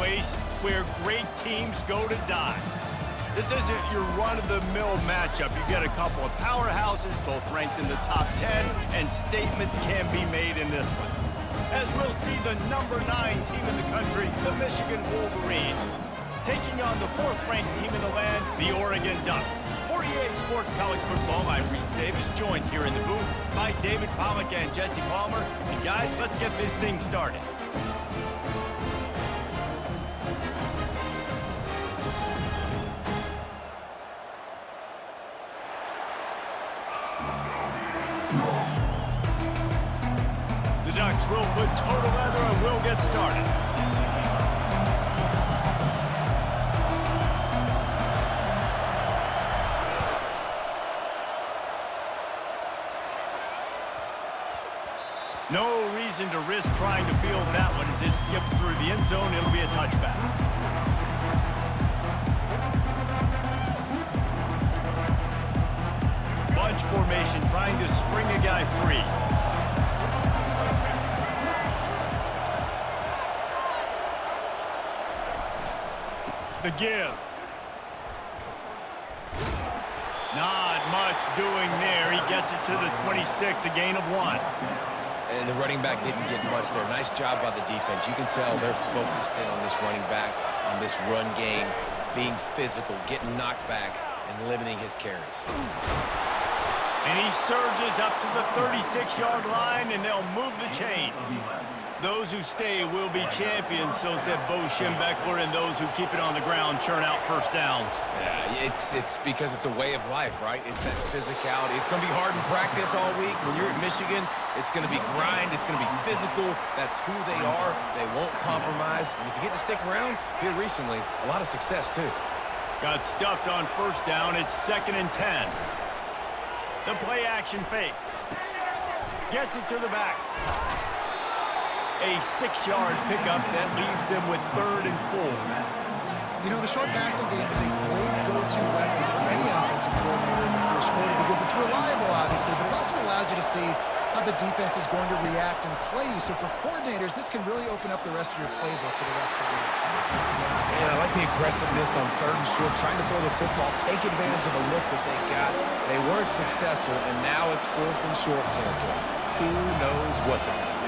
place where great teams go to die. This isn't your run-of-the-mill matchup. You get a couple of powerhouses, both ranked in the top 10, and statements can be made in this one. As we'll see the number 9 team in the country, the Michigan Wolverines, taking on the 4th-ranked team in the land, the Oregon Ducks. For EA Sports College Football, I'm Reese Davis, joined here in the booth by David Pollack and Jesse Palmer. And guys, let's get this thing started. The Ducks will put total leather and we'll get started. No reason to risk trying to field that one as it skips through the end zone. It'll be a touchback. Bunch formation trying to spring a guy free. The give. Not much doing there. He gets it to the 26, a gain of 1. And the running back didn't get much there. Nice job by the defense. You can tell they're focused in on this running back, on this run game, being physical, getting knockbacks, and limiting his carries. And he surges up to the 36-yard line, and they'll move the chain. Those who stay will be champions, so said Bo Schembechler, and those who keep it on the ground churn out first downs. Yeah, it's because it's a way of life, right? It's that physicality. It's going to be hard in practice all week. When you're at Michigan, it's going to be grind. It's going to be physical. That's who they are. They won't compromise. And if you get to stick around, here recently, a lot of success, too. Got stuffed on first down. It's 2nd and 10. The play action fake. Gets it to the back. A 6-yard pickup that leaves them with 3rd and 4. You know, the short passing game is a great go-to weapon for any offensive coordinator in the first quarter because it's reliable, obviously, but it also allows you to see how the defense is going to react and play you. So for coordinators, this can really open up the rest of your playbook for the rest of the game. And I like the aggressiveness on 3rd and short, trying to throw the football, take advantage of a look that they got. They weren't successful, and now it's 4th and short territory. Who knows what they're going to do?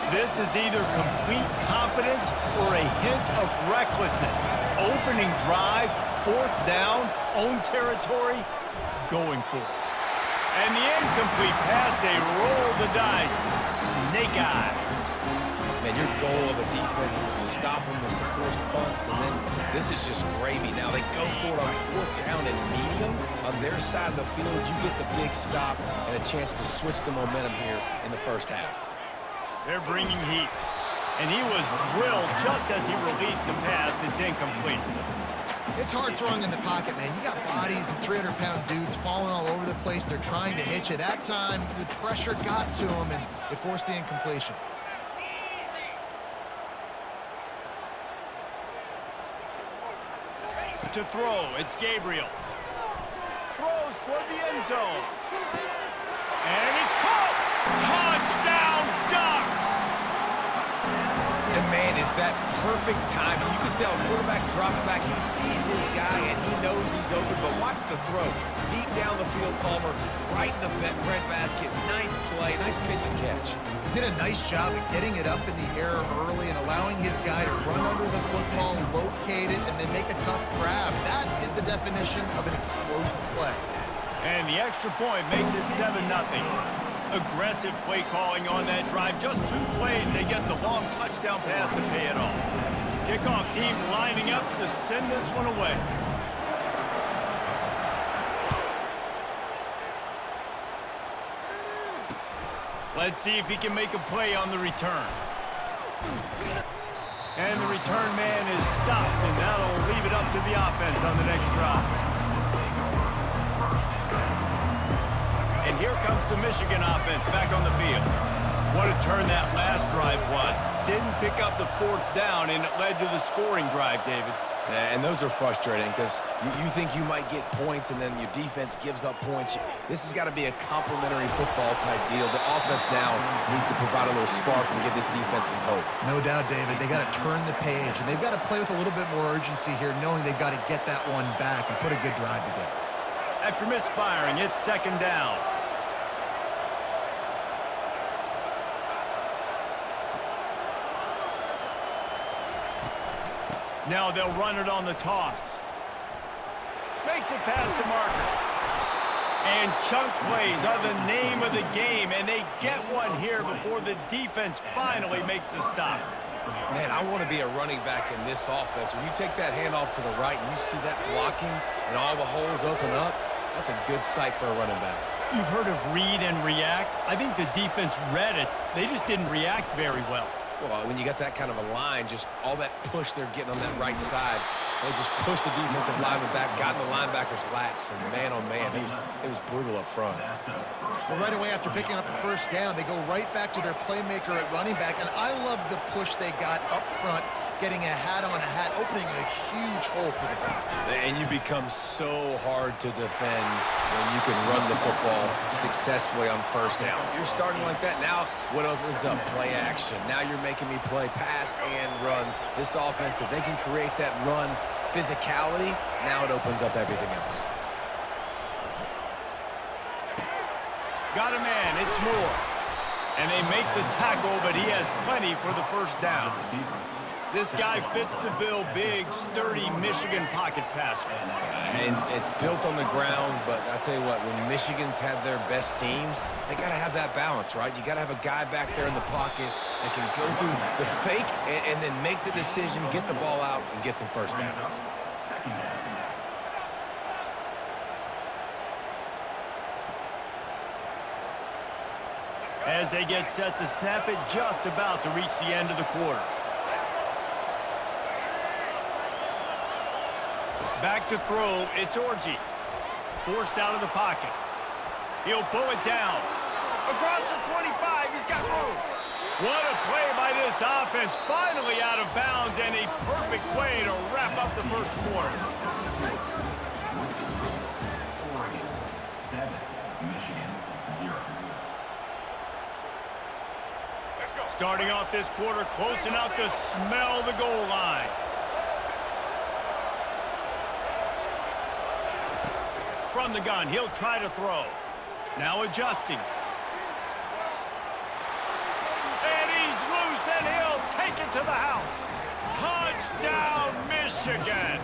This is either complete confidence or a hint of recklessness. Opening drive, 4th down, own territory, going for it. And the incomplete pass, they roll the dice. Snake eyes. Man, your goal of a defense is to stop them, is to force punts, and then this is just gravy. Now they go for it on 4th down and medium. On their side of the field, you get the big stop and a chance to switch the momentum here in the first half. They're bringing heat. And he was drilled just as he released the pass. It's incomplete. It's hard throwing in the pocket, man. You got bodies and 300-pound dudes falling all over the place. They're trying to hit you. That time, the pressure got to him, and it forced the incompletion. To throw, it's Gabriel. Throws toward the end zone. And it's caught! Touchdown, Ducks! And man, is that perfect timing. You can tell quarterback drops back, he sees his guy, and he knows he's open, but watch the throw. Deep down the field, Palmer, right in the breadbasket. Nice play, nice pitch and catch. Did a nice job of getting it up in the air early and allowing his guy to run under the football, locate it, and then make a tough grab. That is the definition of an explosive play. And the extra point makes it 7-0. Aggressive play calling on that drive. Just 2 plays, they get the long touchdown pass to pay it off. Kickoff team lining up to send this one away. Let's see if he can make a play on the return. And the return man is stopped, and that'll leave it up to the offense on the next drive. And here comes the Michigan offense back on the field. What a turn that last drive was. Didn't pick up the 4th down, and it led to the scoring drive, David. And those are frustrating because you think you might get points and then your defense gives up points. This has got to be a complementary football type deal. The offense now needs to provide a little spark and give this defense some hope. No doubt, David. They got to turn the page, and they've got to play with a little bit more urgency here, knowing they've got to get that one back and put a good drive together. After misfiring, it's second down. Now they'll run it on the toss. Makes it past the marker. And chunk plays are the name of the game, and they get one here before the defense finally makes the stop. Man, I want to be a running back in this offense. When you take that handoff to the right and you see that blocking and all the holes open up, that's a good sight for a running back. You've heard of read and react. I think the defense read it. They just didn't react very well. Well, when you got that kind of a line, just all that push they're getting on that right side, they just pushed the defensive lineman back, got in the linebacker's laps, and man, oh man, it was brutal up front. Well, right away after picking up the first down, they go right back to their playmaker at running back, and I love the push they got up front, getting a hat on a hat, opening a huge hole for the back. And you become so hard to defend when you can run the football successfully on first down. You're starting like that. Now what opens up? Play action. Now you're making me play pass and run. This offense, if they can create that run physicality, now it opens up everything else. Got a man, it's Moore. And they make the tackle, but he has plenty for the first down. This guy fits the bill, big, sturdy Michigan pocket passer. And it's built on the ground, but I tell you what, when Michigan's had their best teams, they got to have that balance, right? You got to have a guy back there in the pocket that can go through the fake and then make the decision, get the ball out, and get some first downs. As they get set to snap it, just about to reach the end of the quarter. Back to throw, it's Orji. Forced out of the pocket. He'll pull it down. Across the 25, he's got room. What a play by this offense. Finally out of bounds, and a perfect way to wrap up the first quarter. Starting off this quarter, close enough to smell the goal line. From the gun, he'll try to throw. Now adjusting. And he's loose, and he'll take it to the house. Touchdown, Michigan!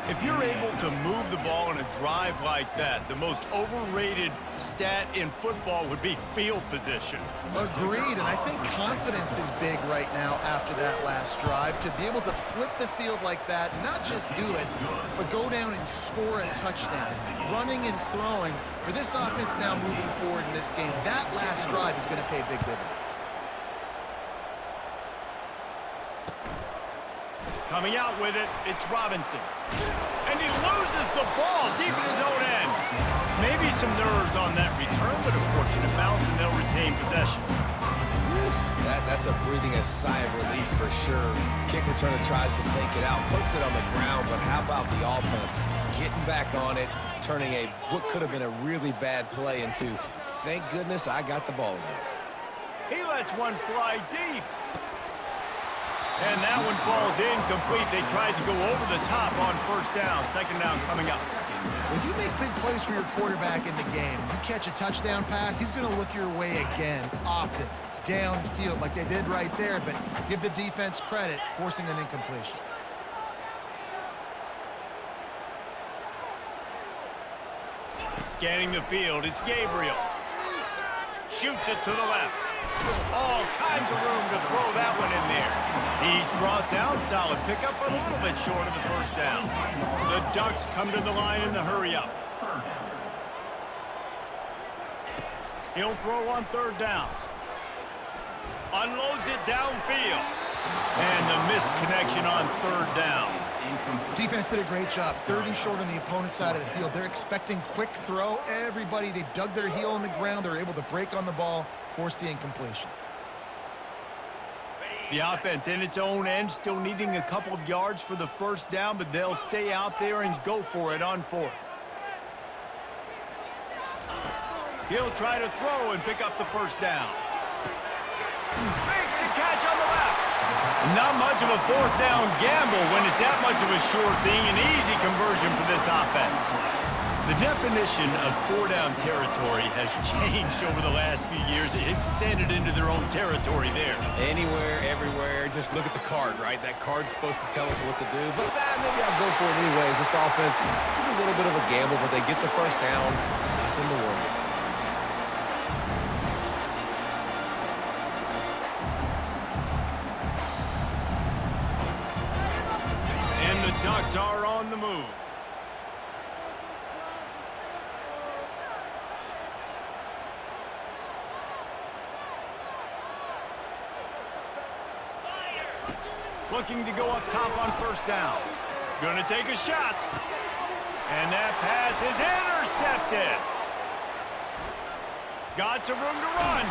If you're able to move the ball in a drive like that, the most overrated stat in football would be field position. Agreed, and I think confidence is big right now after that last drive. To be able to flip the field like that, not just do it, but go down and score a touchdown. Running and throwing, for this offense now moving forward in this game, that last drive is going to pay big dividends. Coming out with it, it's Robinson. And he loses the ball deep in his own end. Maybe some nerves on that return, but a fortunate bounce, and they'll retain possession. That's a breathing a sigh of relief for sure. Kick returner tries to take it out, puts it on the ground, but how about the offense? Getting back on it, turning what could have been a really bad play into, thank goodness I got the ball again. He lets one fly deep. And that one falls incomplete. They tried to go over the top on first down. Second down coming up. When you make big plays for your quarterback in the game, you catch a touchdown pass, he's going to look your way again, often, downfield, like they did right there, but give the defense credit, forcing an incompletion. Scanning the field, it's Gabriel. Shoots it to the left. All kinds of room to throw that one in there. He's brought down, solid pickup, but a little bit short of the first down. The Ducks come to the line in the hurry-up. He'll throw on third down. Unloads it downfield. And the misconnection on third down. Defense did a great job. 30 short on the opponent's side of the field. They're expecting quick throw. Everybody, they dug their heel in the ground. They're able to break on the ball, force the incompletion. The offense in its own end, still needing a couple of yards for the first down, but they'll stay out there and go for it on fourth. He'll try to throw and pick up the first down. Makes the catch on the left. Not much of a fourth down gamble when it's that much of a sure thing. An easy conversion for this offense. The definition of four-down territory has changed over the last few years. It extended into their own territory there. Anywhere, everywhere, just look at the card, right? That card's supposed to tell us what to do, but maybe I'll go for it anyways. This offense took a little bit of a gamble, but they get the first down. Nothing to worry about. And the Ducks are on the move. Looking to go up top on first down. Gonna take a shot. And that pass is intercepted. Got some room to run.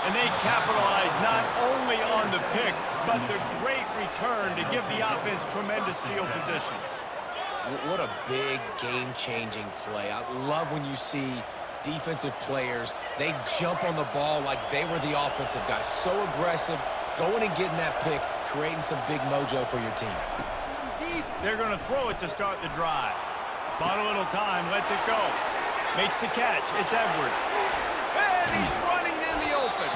And they capitalize not only on the pick, but the great return to give the offense tremendous field position. What a big game-changing play. I love when you see defensive players, they jump on the ball like they were the offensive guys. So aggressive, going and getting that pick, creating some big mojo for your team. They're going to throw it to start the drive. Bought a little time, lets it go. Makes the catch. It's Edwards. And he's running in the open.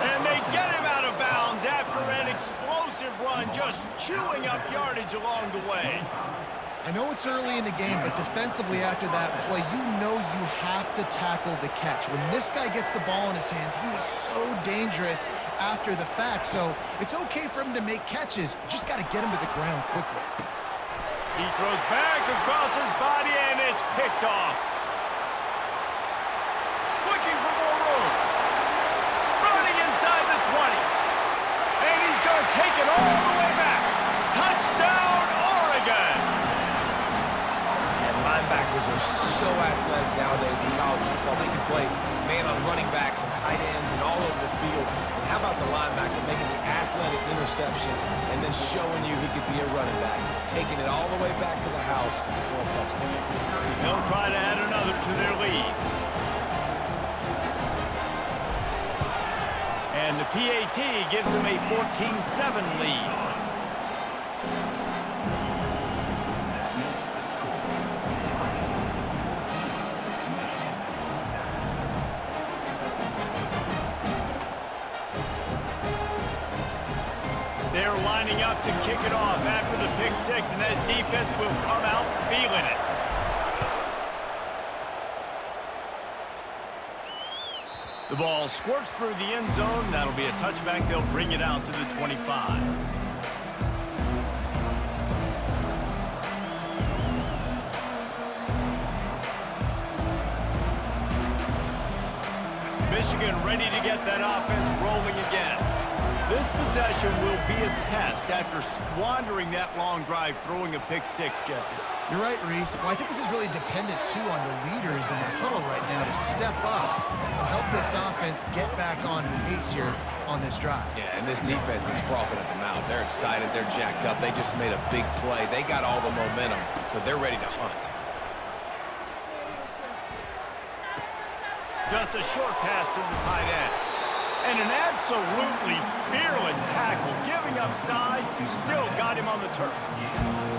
And they get him out of bounds after an explosive run, just chewing up yardage along the way. I know it's early in the game, but defensively after that play, you know you have to tackle the catch. When this guy gets the ball in his hands, he is so dangerous after the fact. So it's okay for him to make catches. You just got to get him to the ground quickly. He throws back across his body, and it's picked off. Looking for more room. Running inside the 20. And he's going to take it all the way back. Touchdown, Oregon! Linebackers are so athletic nowadays in college football. They can play man on running backs and tight ends and all over the field. And how about the linebacker making the athletic interception and then showing you he could be a running back, taking it all the way back to the house for a touchdown. They'll try to add another to their lead. And the PAT gives them a 14-7 lead. They're lining up to kick it off after the pick six, and that defense will come out feeling it. The ball squirts through the end zone. That'll be a touchback. They'll bring it out to the 25. Michigan ready to get that offense rolling again. This possession will be a test after squandering that long drive, throwing a pick six, Jesse. You're right, Reese. Well, I think this is really dependent, too, on the leaders in this huddle right now to step up and help this offense get back on pace here on this drive. Yeah, and this defense is frothing at the mouth. They're excited. They're jacked up. They just made a big play. They got all the momentum, so they're ready to hunt. Just a short pass to the tight end. And an absolutely fearless tackle, giving up size, still got him on the turf.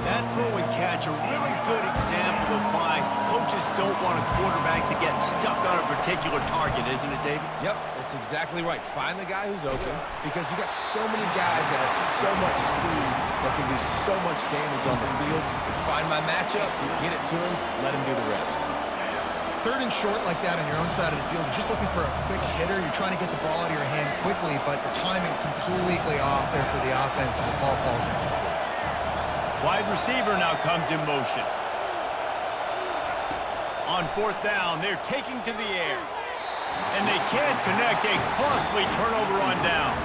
That throw and catch, a really good example of why coaches don't want a quarterback to get stuck on a particular target, isn't it, David? Yep, that's exactly right. Find the guy who's open, because you got so many guys that have so much speed that can do so much damage on the field. Find my matchup, get it to him, let him do the rest. Third and short like that on your own side of the field, you're just looking for a quick hitter. You're trying to get the ball out of your hand quickly, but the timing completely off there for the offense, and the ball falls in. Wide receiver now comes in motion. On fourth down, they're taking to the air. And they can't connect, a costly turnover on downs.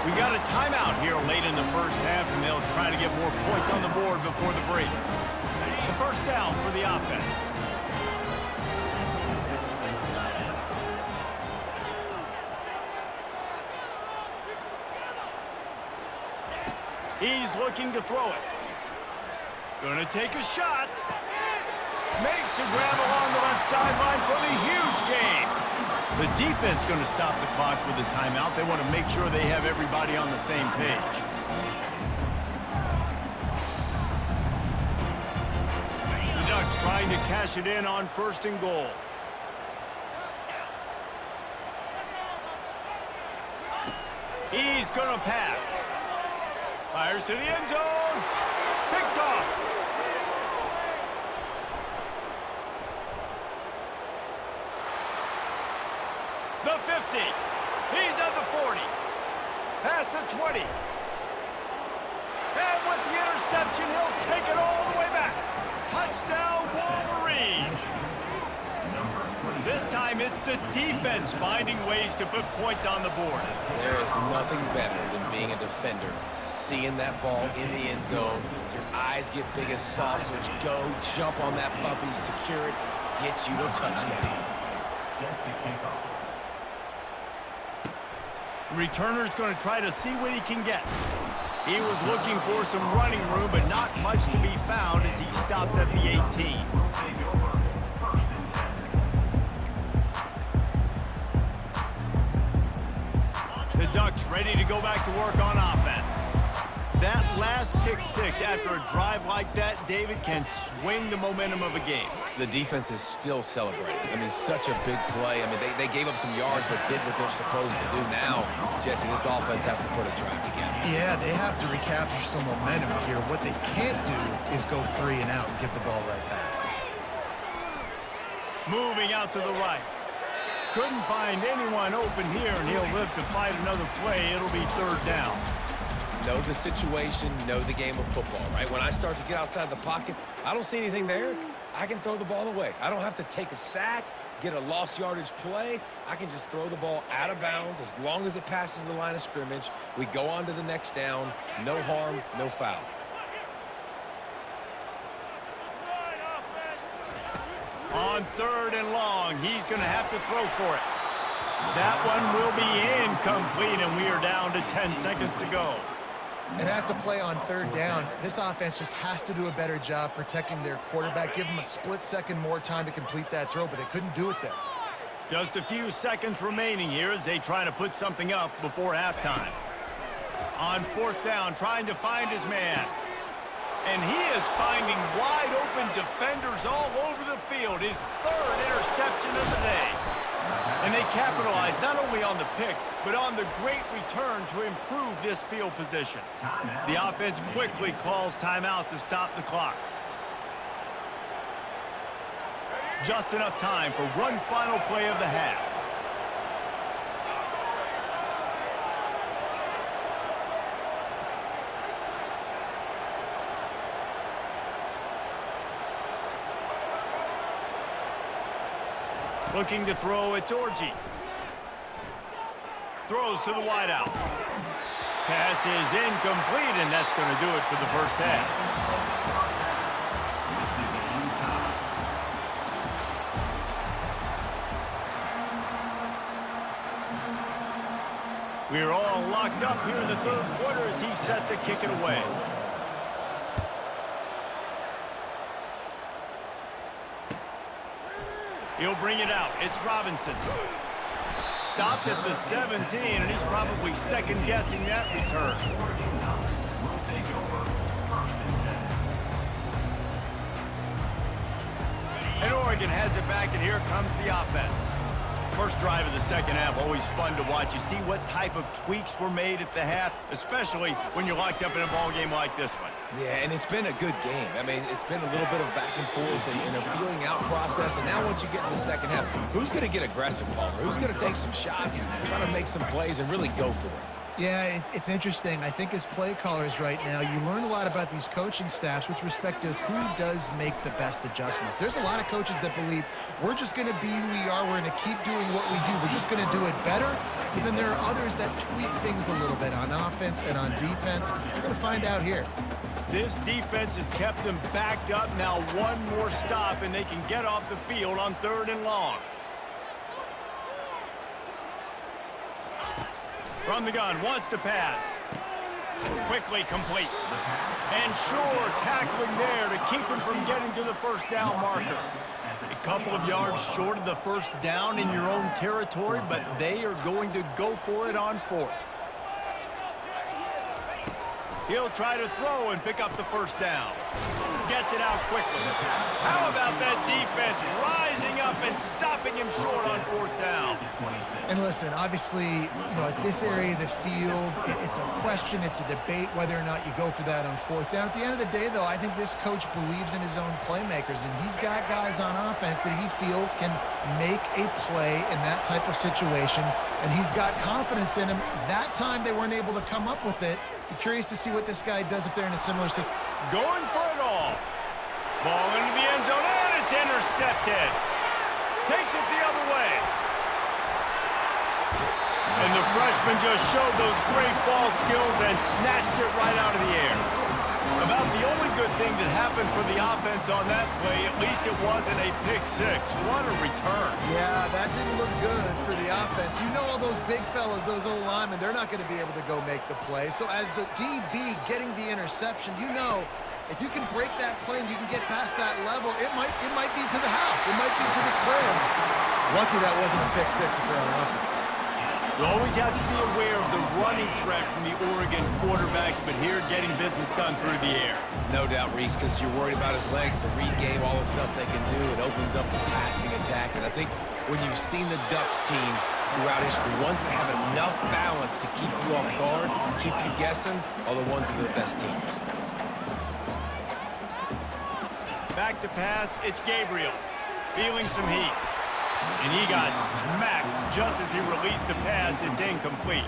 We got a timeout here late in the first half, and they'll try to get more points on the board before the break. The first down for the offense. He's looking to throw it. Gonna take a shot. Makes the grab along the left sideline for the huge gain. The defense gonna stop the clock with a timeout. They want to make sure they have everybody on the same page. The Ducks trying to cash it in on 1st and goal. He's gonna pass. Fires to the end zone. Picked off. The 50. He's at the 40. Past the 20. And with the interception, he'll take it all the way back. Touchdown, Wolverines. This time it's the defense finding ways to put points on the board. There is nothing better than being a defender. Seeing that ball in the end zone, your eyes get big as saucers. Go, jump on that puppy, secure it, get you a touchdown. Returner's going to try to see what he can get. He was looking for some running room, but not much to be found as he stopped at the 18. The Ducks ready to go back to work on offense. That last pick six after a drive like that, David, can swing the momentum of a game. The defense is still celebrating. I mean, such a big play. I mean, they gave up some yards but did what they're supposed to do. Now, Jesse, this offense has to put a drive together. Yeah, they have to recapture some momentum here. What they can't do is go 3 and out and give the ball right back. Moving out to the right. Couldn't find anyone open here, and he'll live to fight another play. It'll be 3rd down. Know the situation, know the game of football, right? When I start to get outside the pocket, I don't see anything there. I can throw the ball away. I don't have to take a sack, get a lost yardage play. I can just throw the ball out of bounds as long as it passes the line of scrimmage. We go on to the next down. No harm, no foul. On 3rd and long, he's going to have to throw for it. That one will be incomplete, and we are down to 10 seconds to go. And that's a play on 3rd down. This offense just has to do a better job protecting their quarterback. Give him a split second more time to complete that throw, but they couldn't do it there. Just a few seconds remaining here as they try to put something up before halftime. On 4th down, trying to find his man. And he is finding wide open defenders all over the field. His 3rd interception of the day. And they capitalized not only on the pick, but on the great return to improve this field position. The offense quickly calls timeout to stop the clock. Just enough time for one final play of the half. Looking to throw, it's Orji. Throws to the wideout. Pass is incomplete, and that's going to do it for the first half. We're all locked up here in the 3rd quarter as he's set to kick it away. He'll bring it out. It's Robinson. Stopped at the 17, and he's probably second-guessing that return. And Oregon has it back, and here comes the offense. First drive of the second half, always fun to watch. You see what type of tweaks were made at the half, especially when you're locked up in a ball game like this one. Yeah, and it's been a good game. I mean, it's been a little bit of back and forth and a feeling out process. And now once you get in the second half, who's going to get aggressive, Palmer? Who's going to take some shots, try to make some plays, and really go for it? Yeah, it's interesting. I think as play callers right now, you learn a lot about these coaching staffs with respect to who does make the best adjustments. There's a lot of coaches that believe we're just going to be who we are. We're going to keep doing what we do. We're just going to do it better. But then there are others that tweak things a little bit on offense and on defense. We're going to find out here. This defense has kept them backed up. Now one more stop, and they can get off the field on 3rd and long. From the gun, wants to pass. Quickly complete. And sure, tackling there to keep him from getting to the first down marker. A couple of yards short of the first down in your own territory, but they are going to go for it on fourth. He'll try to throw and pick up the first down. Gets it out quickly. How about that defense rising up and stopping him short on fourth down? And listen, obviously, at this area of the field, it's a question, it's a debate whether or not you go for that on fourth down. At the end of the day, though, I think this coach believes in his own playmakers, and he's got guys on offense that he feels can make a play in that type of situation, and he's got confidence in him. That time they weren't able to come up with it. Be curious to see what this guy does if they're in a similar situation. Going for it all. Ball into the end zone, and it's intercepted. Takes it the other way. And the freshman just showed those great ball skills and snatched it right out of the air. About the only good thing that happened for the offense on that play, at least it wasn't a pick six. What a return. Yeah, that didn't look good for the offense. You know all those big fellas, those old linemen, they're not going to be able to go make the play. So as the DB getting the interception, if you can break that play and you can get past that level, it might be to the house. It might be to the crib. Lucky that wasn't a pick six if you're on offense. You always have to be aware of the running threat from the Oregon quarterbacks, but here getting business done through the air. No doubt, Reese, because you're worried about his legs, the read game, all the stuff they can do. It opens up the passing attack. And I think when you've seen the Ducks teams throughout history, the ones that have enough balance to keep you off guard, keep you guessing, are the ones that are the best teams. Back to pass, it's Gabriel. Feeling some heat. And he got smacked just as he released the pass. It's incomplete.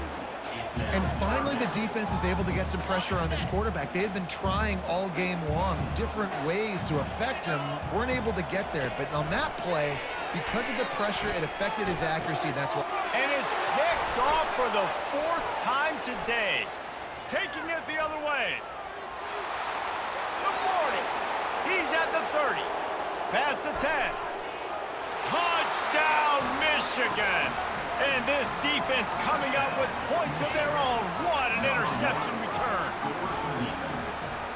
And finally, the defense is able to get some pressure on this quarterback. They had been trying all game long different ways to affect him. Weren't able to get there. But on that play, because of the pressure, it affected his accuracy. That's what. And it's picked off for the fourth time today. Taking it the other way. The 40. He's at the 30. Past the 10. Touchdown, Michigan! And this defense coming up with points of their own. What an interception return.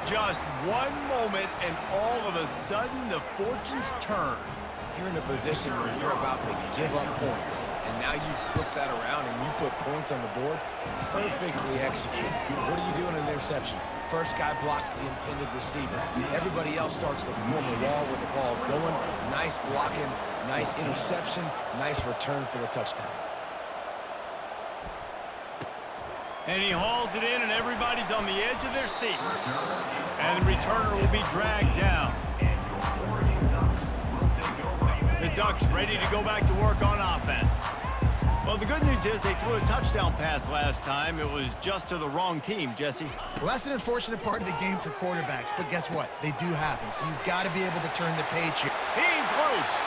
Just one moment, and all of a sudden, the fortunes turn. You're in a position where you're about to give up points, and now you flip that around and you put points on the board. Perfectly executed. What are you doing in an interception? First guy blocks the intended receiver. Everybody else starts to form a wall where the ball's going. Nice blocking, nice interception, nice return for the touchdown. And he hauls it in, and everybody's on the edge of their seats. And the returner will be dragged down. The Ducks ready to go back to work on offense. Well, the good news is they threw a touchdown pass last time. It was just to the wrong team, Jesse. Well, that's an unfortunate part of the game for quarterbacks, but guess what? They do happen, so you've got to be able to turn the page here. He's loose.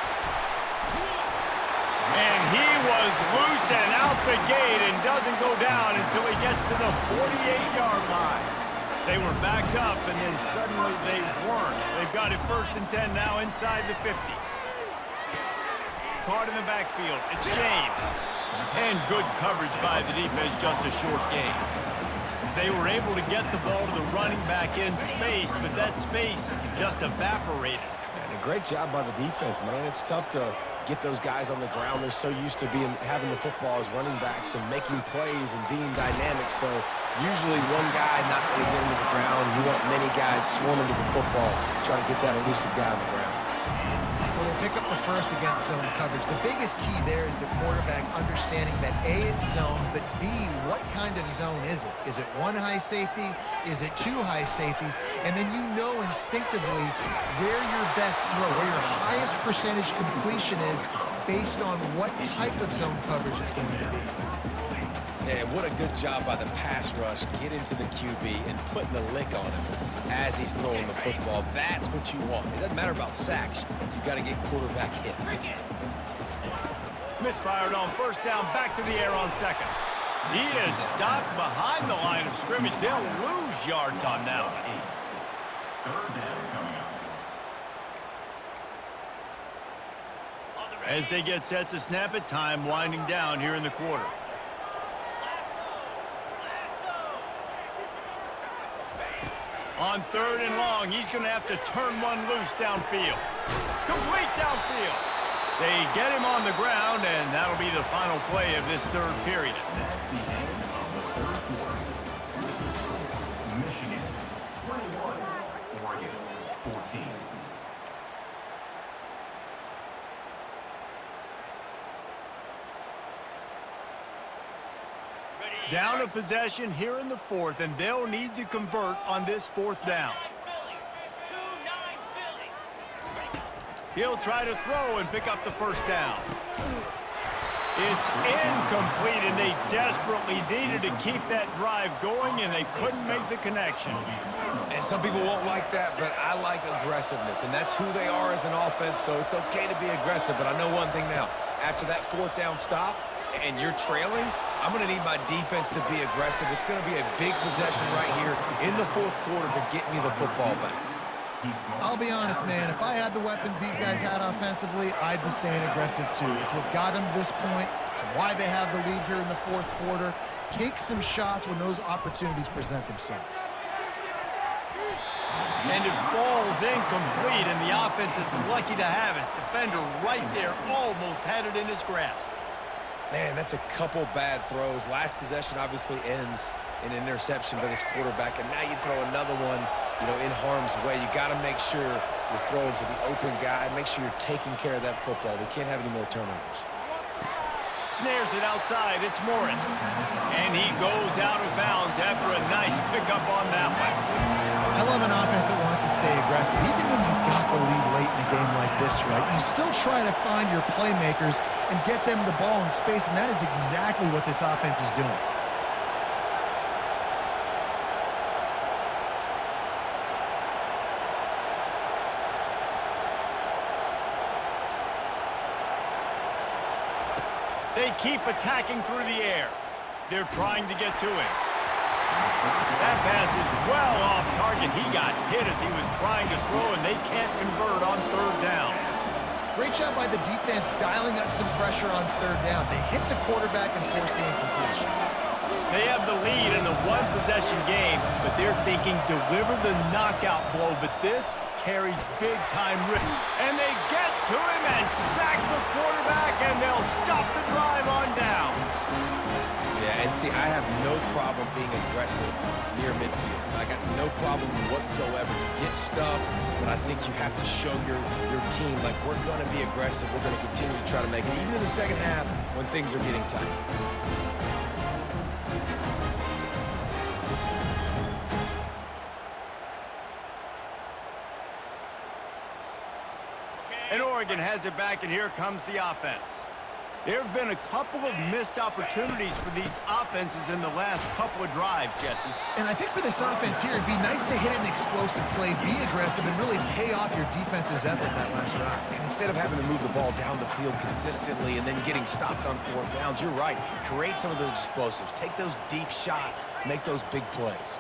And he was loose and out the gate and doesn't go down until he gets to the 48-yard line. They were backed up, and then suddenly they weren't. They've got it 1st and 10 now inside the 50. Caught in the backfield. It's James. And good coverage by the defense, just a short gain. They were able to get the ball to the running back in space, but that space just evaporated. And a great job by the defense, man. It's tough to get those guys on the ground. They're so used to having the football as running backs and making plays and being dynamic. So usually one guy not going to get into the ground. You want many guys swarming to the football, trying to get that elusive guy on the ground. Well, they pick up the first against zone coverage. The biggest key there is the quarterback understanding that A, it's zone, but B, what kind of zone is it? Is it one high safety? Is it two high safeties? And then you know instinctively where your best throw, where your highest percentage completion is based on what type of zone coverage it's going to be. And what a good job by the pass rush. Get into the QB and putting the lick on him as he's throwing the football. That's what you want. It doesn't matter about sacks. You got to get quarterback hits. Misfired on 1st down, back to the air on 2nd. He is stopped behind the line of scrimmage. They'll lose yards on that one. As they get set to snap it, time winding down here in the quarter. On 3rd and long, he's going to have to turn one loose downfield. Complete downfield. They get him on the ground, and that'll be the final play of this 3rd period. That's the end of the 3rd quarter. Michigan 21, Oregon 14. Down a possession here in the 4th, and they'll need to convert on this 4th down. He'll try to throw and pick up the 1st down. It's incomplete, and they desperately needed to keep that drive going, and they couldn't make the connection. And some people won't like that, but I like aggressiveness, and that's who they are as an offense, so it's okay to be aggressive. But I know one thing now. After that 4th down stop and you're trailing, I'm going to need my defense to be aggressive. It's going to be a big possession right here in the 4th quarter to get me the football back. I'll be honest, man. If I had the weapons these guys had offensively, I'd be staying aggressive too. It's what got them to this point. It's why they have the lead here in the 4th quarter. Take some shots when those opportunities present themselves. And it falls incomplete, and the offense is lucky to have it. Defender right there almost had it in his grasp. Man, that's a couple bad throws. Last possession obviously ends in an interception by this quarterback, and now you throw another one, in harm's way. You got to make sure you're throwing to the open guy. Make sure you're taking care of that football. We can't have any more turnovers. Snares it outside. It's Morris. And he goes out of bounds after a nice pickup on that one. I love an offense that wants to stay aggressive. Even when you've got the lead late in a game like this, right, you still try to find your playmakers and get them the ball in space, and that is exactly what this offense is doing. They keep attacking through the air. They're trying to get to him. That pass is well off target. He got hit as he was trying to throw, and they can't convert on 3rd down. Great job by the defense dialing up some pressure on 3rd down. They hit the quarterback and forced the incompletion. They have the lead in a one-possession game, but they're thinking deliver the knockout blow. But this carries big-time risk. And they get to him and sack the quarterback, and they'll stop the drive on down. Yeah, and see, I have no problem being aggressive near midfield. I got no problem whatsoever. You get stuff, but I think you have to show your team, like, we're going to be aggressive. We're going to continue to try to make it, even in the 2nd half when things are getting tight. And Oregon has it back, and here comes the offense. There have been a couple of missed opportunities for these offenses in the last couple of drives, Jesse. And I think for this offense here, it'd be nice to hit an explosive play, be aggressive, and really pay off your defense's effort that last drive. And instead of having to move the ball down the field consistently and then getting stopped on 4th downs, you're right. Create some of those explosives. Take those deep shots. Make those big plays.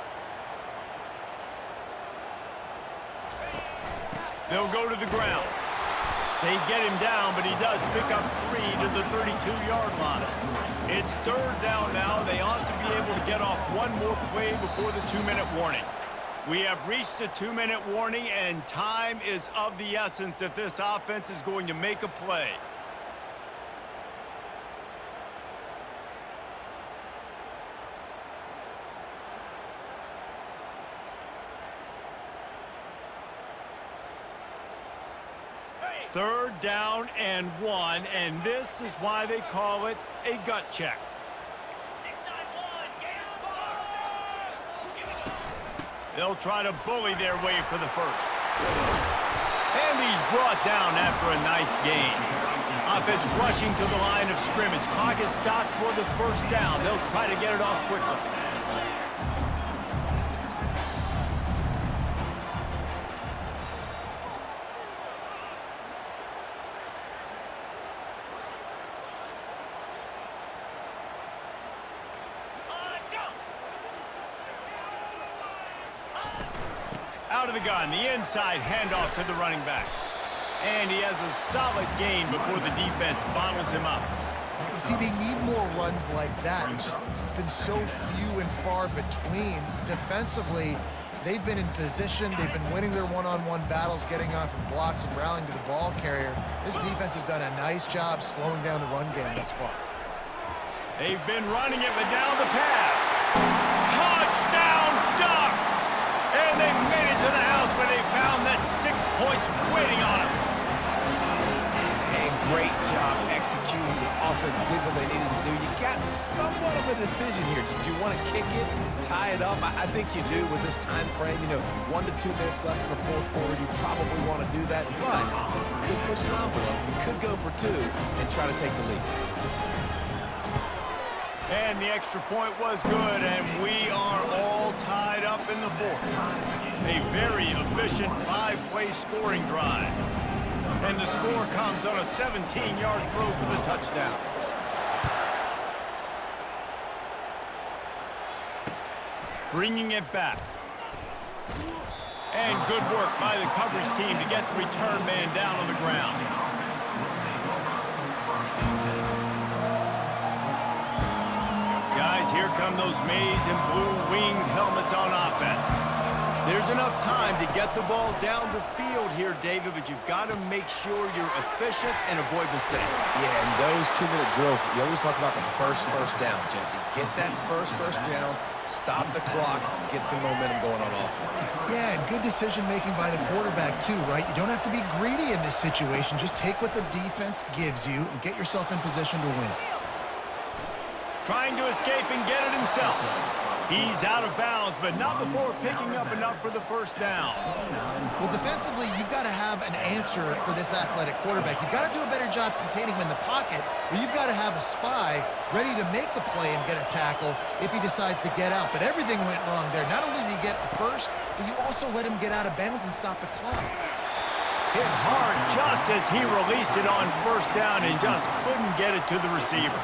They'll go to the ground. They get him down, but he does pick up 3 to the 32-yard line. It's 3rd down now. They ought to be able to get off one more play before the 2-minute warning. We have reached the 2-minute warning, and time is of the essence if this offense is going to make a play. Third down and 1, and this is why they call it a gut check. They'll try to bully their way for the 1st. And he's brought down after a nice gain. Offense rushing to the line of scrimmage. Clock is stopped for the 1st down. They'll try to get it off quickly. Out of the gun, the inside handoff to the running back. And he has a solid gain before the defense bottles him up. You see, they need more runs like that. It's been so few and far between. Defensively, They've been in position. They've been winning their one-on-one battles, getting off of blocks and rallying to the ball carrier. This defense has done a nice job slowing down the run game thus far. They've been running it, but down the pass. Touchdown Ducks! And they made it to the house where they found that 6 points waiting on them. And great job executing. The offense did what they needed to do. You got somewhat of a decision here. Do you want to kick it, tie it up? I think you do with this time frame. 1 to 2 minutes left in the fourth quarter. You probably want to do that, but you could push an envelope. You could go for 2 and try to take the lead. And the extra point was good, and we are all tied up in the fourth. A very efficient 5-play scoring drive. And the score comes on a 17-yard throw for the touchdown. Bringing it back. And good work by the coverage team to get the return man down on the ground. Guys, here come those maize and blue winged helmets on offense. There's enough time to get the ball down the field here, David, but you've got to make sure you're efficient and avoid mistakes. Yeah, and those 2-minute drills, you always talk about the first down, Jesse. Get that first down, stop the clock, get some momentum going on offense. Yeah, and good decision-making by the quarterback, too, right? You don't have to be greedy in this situation. Just take what the defense gives you and get yourself in position to win. Trying to escape and get it himself. He's out of bounds, but not before picking up enough for the first down. Well, defensively, you've got to have an answer for this athletic quarterback. You've got to do a better job containing him in the pocket, or you've got to have a spy ready to make the play and get a tackle if he decides to get out. But everything went wrong there. Not only did he get the first, but you also let him get out of bounds and stop the clock. Hit hard just as he released it on first down and just couldn't get it to the receiver.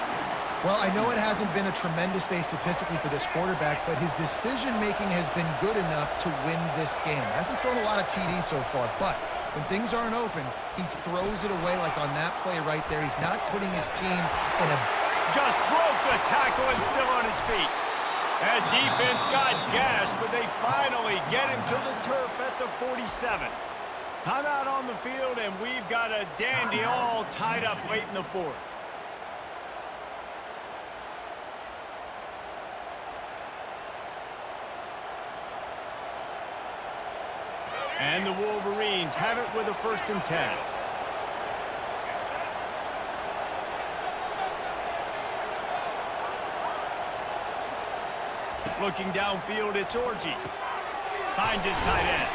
Well, I know it hasn't been a tremendous day statistically for this quarterback, but his decision-making has been good enough to win this game. Hasn't thrown a lot of TDs so far, but when things aren't open, he throws it away like on that play right there. He's not putting his team in a... Just broke the tackle and still on his feet. That defense got gashed, but they finally get him to the turf at the 47. Timeout on the field, and we've got a dandy all tied up late in the fourth. And the Wolverines have it with a 1st and 10. Looking downfield, it's Orji. Finds his tight end.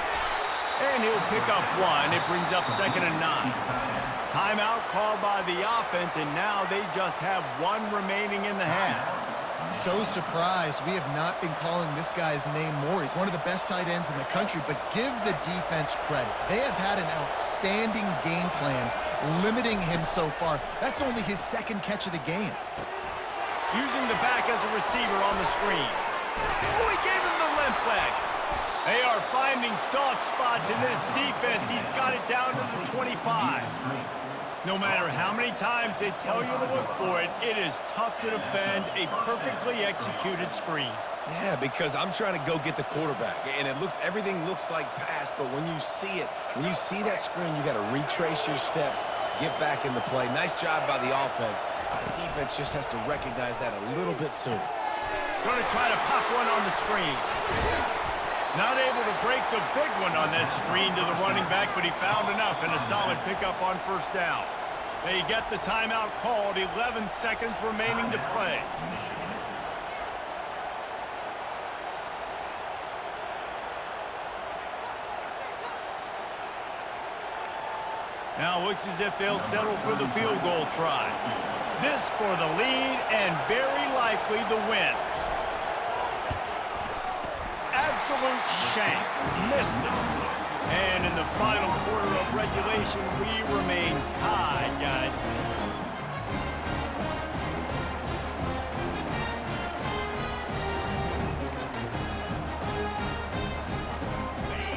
And he'll pick up 1. It brings up 2nd and 9. Timeout called by the offense, and now they just have 1 remaining in the half. So surprised we have not been calling this guy's name more. He's one of the best tight ends in the country, but give the defense credit. They have had an outstanding game plan, limiting him so far. That's only his 2nd catch of the game. Using the back as a receiver on the screen. Oh, he gave him the limp leg. They are finding soft spots in this defense. He's got it down to the 25. No matter how many times they tell you to look for it, it is tough to defend a perfectly executed screen. Yeah, because I'm trying to go get the quarterback, and everything looks like pass, but when you see it, when you see that screen, you got to retrace your steps, get back in the play. Nice job by the offense, but the defense just has to recognize that a little bit sooner. Going to try to pop one on the screen. Not able to break the big one on that screen to the running back, but he found enough and a solid pickup on 1st down. They get the timeout called, 11 seconds remaining to play. Now looks as if they'll settle for the field goal try. This for the lead and very likely the win. Absolute shank. Missed it. And in the final quarter of regulation, we remain tied, guys.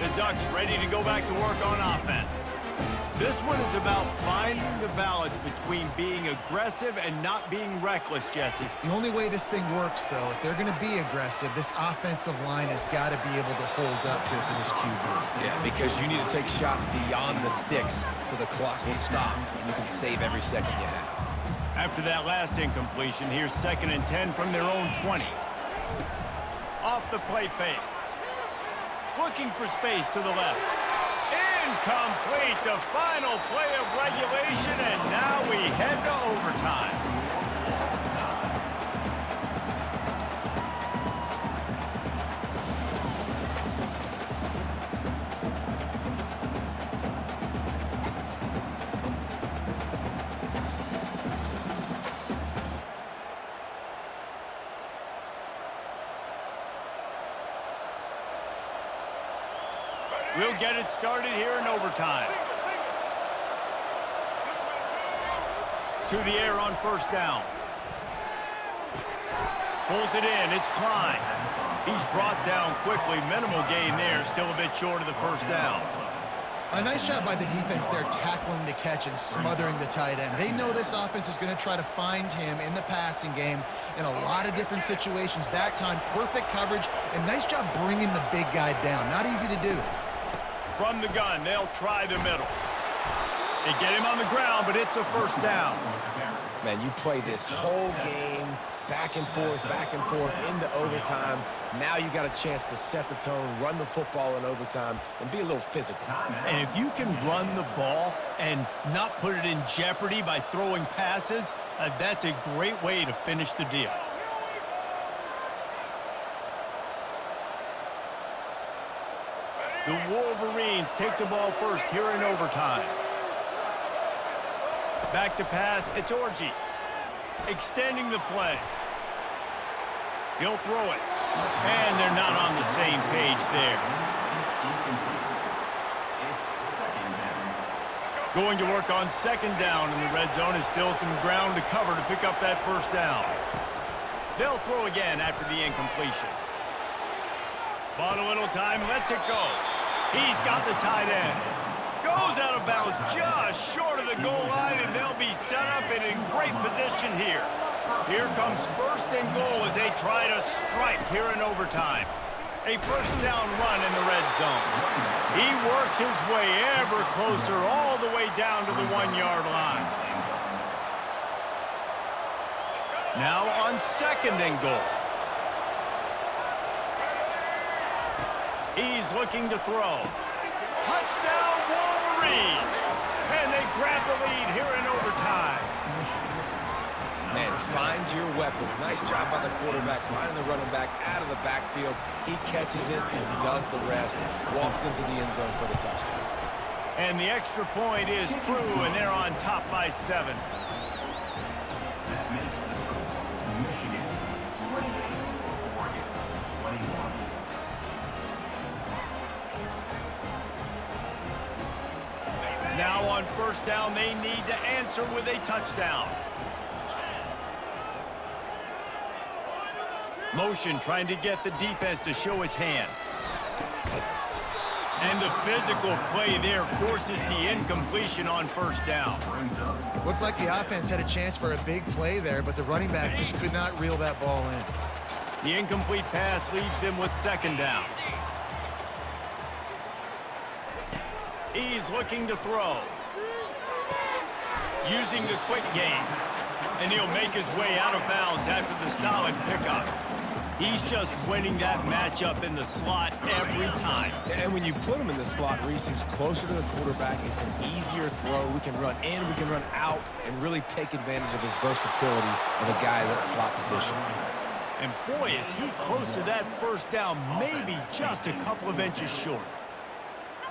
The Ducks ready to go back to work on offense. This one is about finding the balance between being aggressive and not being reckless, Jesse. The only way this thing works, though, if they're going to be aggressive, this offensive line has got to be able to hold up here for this QB. Yeah, because you need to take shots beyond the sticks so the clock will stop and you can save every second you have. After that last incompletion, here's 2nd and 10 from their own 20. Off the play fake. Looking for space to the left. Incomplete, the final play of regulation, and now we head to overtime. We'll get it started here in overtime. To the air on 1st down. Pulls it in, it's Klein. He's brought down quickly, minimal gain there, still a bit short of the 1st down. A nice job by the defense there tackling the catch and smothering the tight end. They know this offense is going to try to find him in the passing game in a lot of different situations. That time, perfect coverage, and nice job bringing the big guy down. Not easy to do. From the gun, they'll try the middle. They get him on the ground, but it's a 1st down. Man, you play this whole game back and forth into overtime. Now you got a chance to set the tone, run the football in overtime, and be a little physical. And if you can run the ball and not put it in jeopardy by throwing passes, that's a great way to finish the deal. The Wolverines take the ball first here in overtime. Back to pass, it's Orji. Extending the play. He'll throw it. And they're not on the same page there. Going to work on 2nd down in the red zone is still some ground to cover to pick up that 1st down. They'll throw again after the incompletion. Bought a little time, lets it go. He's got the tight end. Goes out of bounds just short of the goal line, and they'll be set up in a great position here. Here comes 1st and goal as they try to strike here in overtime. A 1st down run in the red zone. He works his way ever closer all the way down to the 1-yard line. Now on 2nd and goal. He's looking to throw. Touchdown, Wolverines! And they grab the lead here in overtime. Man, find your weapons. Nice job by the quarterback, finding the running back out of the backfield. He catches it and does the rest. Walks into the end zone for the touchdown. And the extra point is true, and they're on top by 7. That makes the score Michigan 28, Oregon 21. Now on 1st down, they need to answer with a touchdown. Motion trying to get the defense to show its hand. And the physical play there forces the incompletion on 1st down. Looked like the offense had a chance for a big play there, but the running back just could not reel that ball in. The incomplete pass leaves him with 2nd down. He's looking to throw. Using the quick game. And he'll make his way out of bounds after the solid pickup. He's just winning that matchup in the slot every time. And when you put him in the slot, Reese, he's closer to the quarterback. It's an easier throw. We can run in, we can run out, and really take advantage of his versatility of the guy in that slot position. And boy, is he close to that 1st down, maybe just a couple of inches short.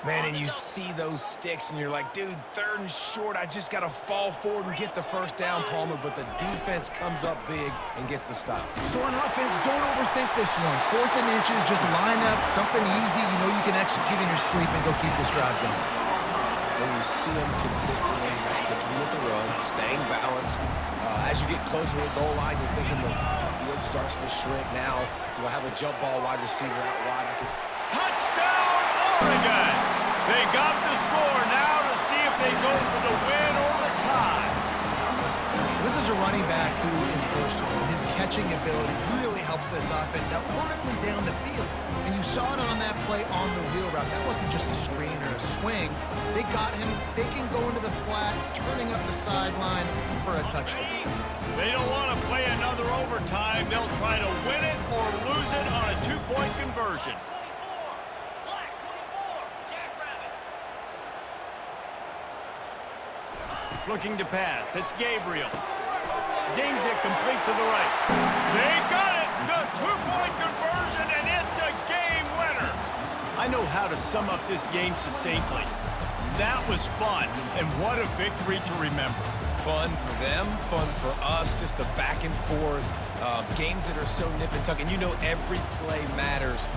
Man, and you see those sticks, and you're like, dude, 3rd and short, I just got to fall forward and get the 1st down, Palmer, but the defense comes up big and gets the stop. So on offense, don't overthink this one. 4th and inches, just line up, something easy you know you can execute in your sleep and go keep this drive going. And you see him consistently sticking with the run, staying balanced. As you get closer to the goal line, you're thinking the field starts to shrink. Now, do I have a jump ball wide receiver out wide? I could... Touchdown, Oregon! They got the score. Now to see if they go go for the win or the tie. This is a running back who is versatile. His catching ability really helps this offense out vertically down the field. And you saw it on that play on the wheel route. That wasn't just a screen or a swing. They got him faking going to the flat, turning up the sideline for a touchdown. They don't want to play another overtime. They'll try to win it or lose it on a two-point conversion. Looking to pass. It's Gabriel. Zings it complete to the right. They got it! The two-point conversion, and it's a game winner! I know how to sum up this game succinctly. That was fun, and what a victory to remember. Fun for them, fun for us, just the back and forth, games that are so nip and tuck, and you know every play matters